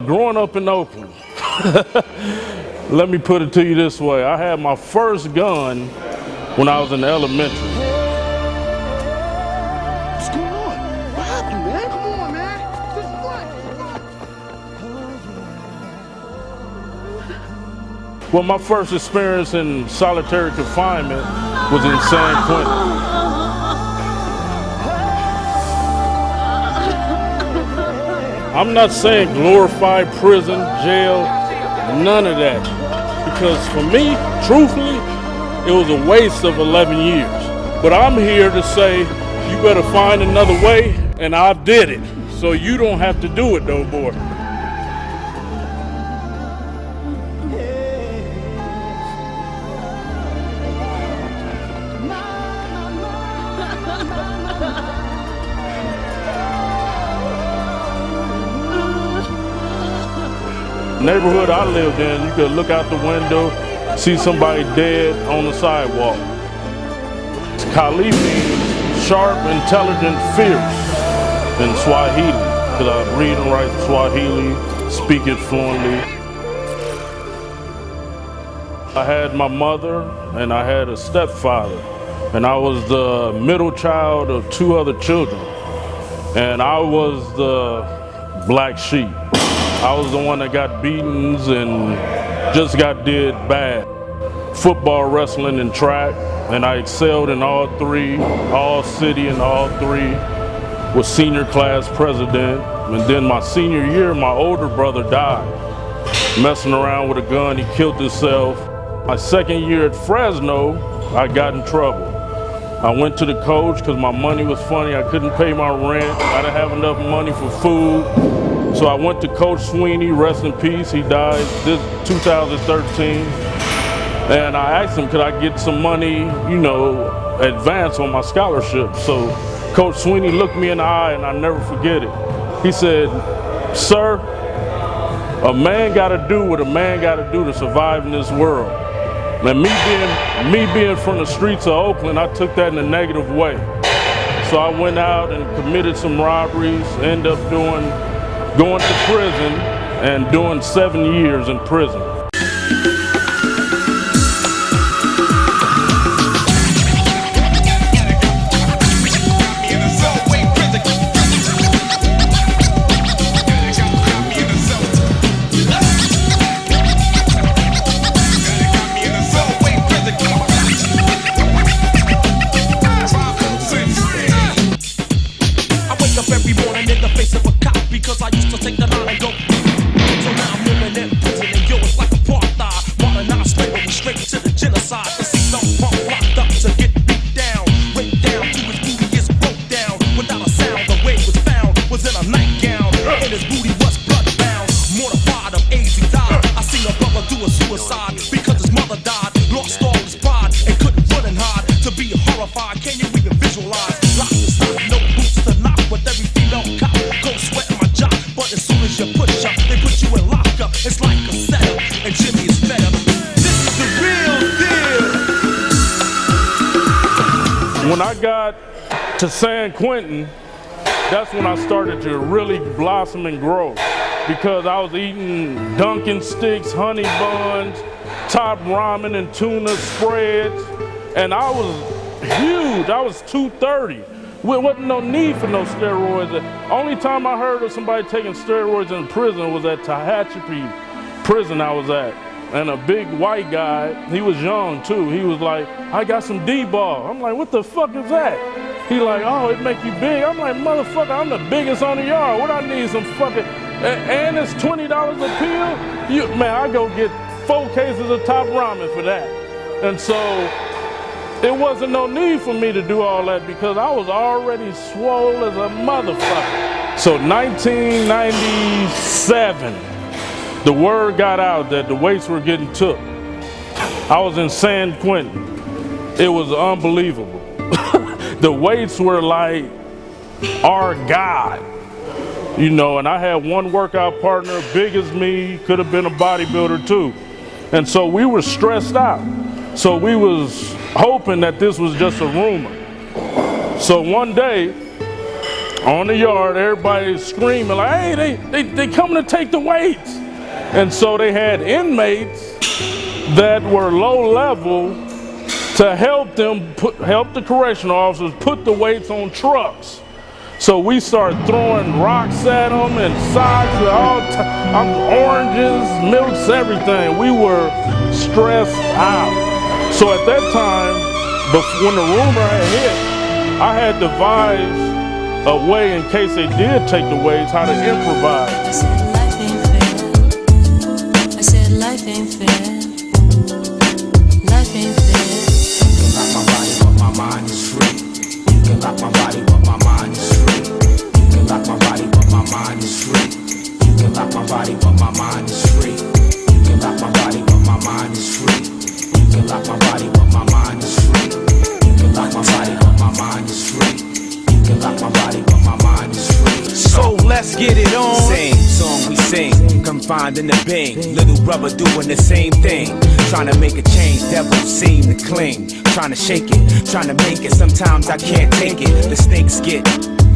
growing up in Oakland, let me put it to you this way. I had my first gun when I was in elementary. What's going on? What happened, man? Come on, man. This is what? Well, my first experience in solitary confinement was in San Quentin. I'm not saying glorified prison, jail, none of that. Because for me, truthfully, it was a waste of 11 years. But I'm here to say, you better find another way, and I did it. So you don't have to do it no more. Neighborhood I lived in, you could look out the window, see somebody dead on the sidewalk. Kali means sharp, intelligent, fierce in Swahili, because I read and write Swahili, speak it fluently. I had my mother and I had a stepfather, and I was the middle child of 2 other children, and I was the black sheep. I was the one that got beatings and just got did bad. Football, wrestling, and track, and I excelled in all 3, all city and all 3, was senior class president. And then my senior year, my older brother died. Messing around with a gun, he killed himself. My second year at Fresno, I got in trouble. I went to the coach because my money was funny. I couldn't pay my rent. I didn't have enough money for food. So I went to Coach Sweeney, rest in peace. He died this 2013. And I asked him, could I get some money, you know, advance on my scholarship? So Coach Sweeney looked me in the eye, and I'll never forget it. He said, sir, a man gotta do what a man gotta do to survive in this world. And me being from the streets of Oakland, I took that in a negative way. So I went out and committed some robberies, ended up going to prison and doing 7 years in prison. When I got to San Quentin, that's when I started to really blossom and grow, because I was eating Dunkin' sticks, honey buns, top ramen and tuna spreads, and I was huge. I was 230. There wasn't no need for no steroids. The only time I heard of somebody taking steroids in prison was at Tehachapi prison I was at. And a big white guy, he was young too, he was like, I got some D-ball. I'm like, what the fuck is that? He like, oh, it make you big. I'm like, motherfucker, I'm the biggest on the yard. What I need some fucking, and it's $20 a pill? Man, I go get 4 cases of top ramen for that. And so, it wasn't no need for me to do all that because I was already swole as a motherfucker. So 1997, the word got out that the weights were getting took. I was in San Quentin. It was unbelievable. The weights were like our God, you know, and I had one workout partner, big as me, could have been a bodybuilder too. And so we were stressed out. So we was hoping that this was just a rumor. So one day, on the yard, everybody screaming like, hey, they coming to take the weights. And so they had inmates that were low level to help them, help the correctional officers put the weights on trucks. So we started throwing rocks at them and socks and oranges, milks, everything. We were stressed out. So at that time, when the rumor had hit, I had devised a way in case they did take the weights, how to improvise. I said life ain't fair. I said life ain't fair. Life ain't fair. You can lock my body, but my mind is free. You can lock my body, but my mind is free. You can lock my body, but my mind is free. You can lock my body, but my mind is free. You can lock my body, but my mind is free. You can lock my body, but my mind is free. You can lock my body, but my mind is free. You can lock my body, but my mind is free. So let's get it on. Same song we sing, confined in the bing. Little brother doing the same thing. Trying to make a change, devils seem to cling. Trying to shake it, trying to make it. Sometimes I can't take it. The snakes get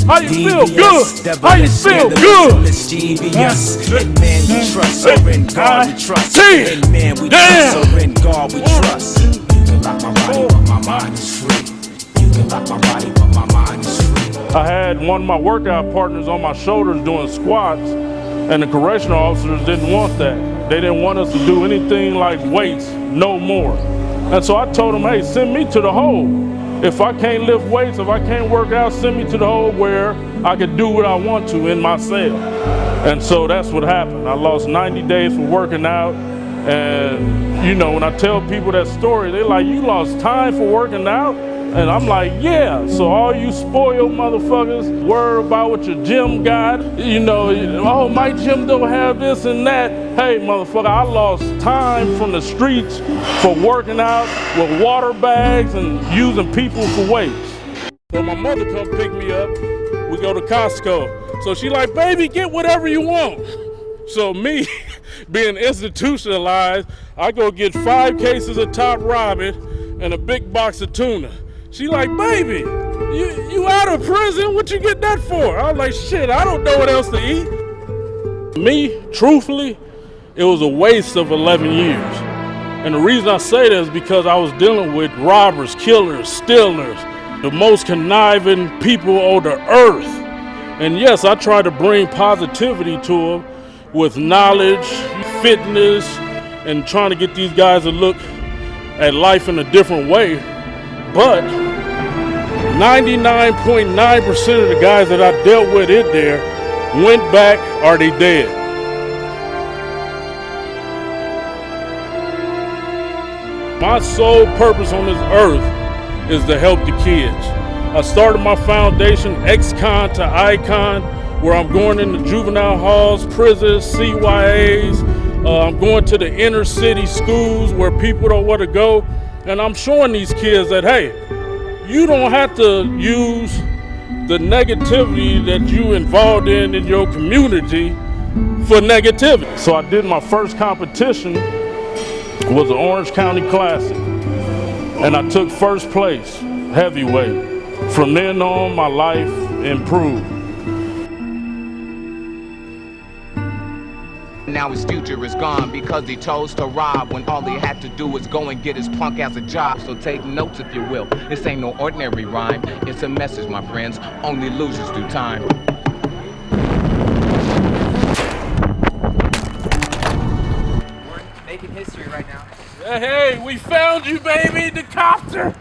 How you feel? devious. Good. How you feel? Good. It's devious. In man we trust, or in God we trust. Damn. In man we trust, or in God we trust. You can lock my body, but my mind is free. You can lock my body, but my mind is free. I had one of my workout partners on my shoulders doing squats, and the correctional officers didn't want that. They didn't want us to do anything like weights, no more. And so I told them, hey, send me to the hole. If I can't lift weights, if I can't work out, send me to the hole where I can do what I want to in my cell. And so that's what happened. I lost 90 days for working out. And, you know, when I tell people that story, they're like, you lost time for working out? And I'm like, yeah. So all you spoiled motherfuckers worry about what your gym got. You know, oh, my gym don't have this and that. Hey, motherfucker, I lost time from the streets for working out with water bags and using people for weights. So my mother come pick me up. We go to Costco. So she like, baby, get whatever you want. So me, being institutionalized, I go get 5 cases of Top Ramen and a big box of tuna. She like, baby, you out of prison? What you get that for? I was like, shit, I don't know what else to eat. Me, truthfully, it was a waste of 11 years. And the reason I say that is because I was dealing with robbers, killers, stealers, the most conniving people on the earth. And yes, I tried to bring positivity to them with knowledge, fitness, and trying to get these guys to look at life in a different way. But 99.9% of the guys that I dealt with in there went back or they dead. My sole purpose on this earth is to help the kids. I started my foundation, ex-con to icon, where I'm going into juvenile halls, prisons, CYAs. I'm going to the inner city schools where people don't want to go. And I'm showing these kids that, hey, you don't have to use the negativity that you involved in your community for negativity. So I did my first competition, was the Orange County Classic. And I took first place, heavyweight. From then on, my life improved. Now his future is gone because he chose to rob when all he had to do was go and get his punk ass a job. So take notes if you will. This ain't no ordinary rhyme. It's a message, my friends. Only losers do time. We're making history right now. Hey, we found you, baby, the copter.